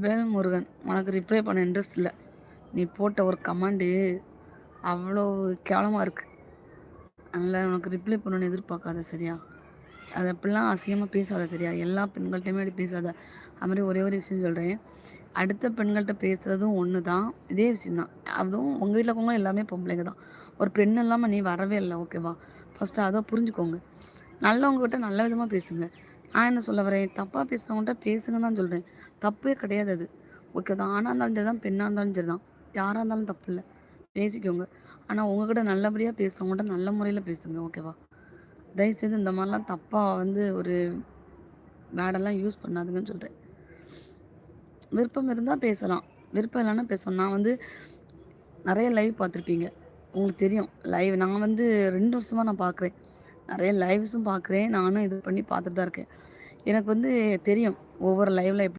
வேல்முருகன் உனக்கு ரிப்ளை பண்ண இன்ட்ரெஸ்ட் இல்லை. நீ போட்ட ஒரு கமெண்டு அவ்வளோ கேவலமாக இருக்குது. அதனால் உனக்கு ரிப்ளை பண்ணணுன்னு எதிர்பார்க்காத சரியா? அது அப்படிலாம் அசிங்கமாக பேசாத சரியா? எல்லா பெண்கள்கிட்டையுமே அப்படி பேசாத. அது மாதிரி ஒரே ஒரு விஷயம் சொல்கிறேன். அடுத்த பெண்கள்கிட்ட பேசுகிறதும் ஒன்று தான், இதே விஷயந்தான். அதுவும் உங்கள் வீட்டில் இருக்கவங்க எல்லாமே பொம்பளைங்க தான். ஒரு பெண் இல்லாமல் நீ வரவே இல்லை, ஓகேவா? ஃபஸ்ட்டு அதை புரிஞ்சுக்கோங்க. நல்லவங்ககிட்ட நல்ல விதமாக பேசுங்க. நான் என்ன சொல்ல வரேன், தப்பாக பேசுகிறவங்கள்ட்ட பேசுங்கன்னு தான் சொல்கிறேன். தப்பே கிடையாது அது. ஓகே தான். ஆணாக இருந்தாலும் சரி தான், பெண்ணாக இருந்தாலும் சரி தான். யாராக இருந்தாலும் தப்பு இல்லை, பேசிக்கோங்க. ஆனால் உங்ககிட்ட நல்லபடியாக பேசுகிறவங்கள்ட்ட நல்ல முறையில் பேசுங்க, ஓகேவா? தயவுசெய்து இந்த மாதிரிலாம் தப்பாக ஒரு வேர்டெல்லாம் யூஸ் பண்ணாதுங்கன்னு சொல்கிறேன். விருப்பம் இருந்தால் பேசலாம், விருப்பம் இல்லைன்னா பேசணும். நான் நிறைய லைவ் பார்த்துருப்பீங்க, உங்களுக்கு தெரியும். லைவ் நான் 2 வருஷமாக நான் பார்க்குறேன். நிறைய லைவ்ஸும் பார்க்குறேன். நானும் இது பண்ணி பார்த்துட்டு தான் இருக்கேன். எனக்கு தெரியும் ஒவ்வொரு லைவ்ல எப்படி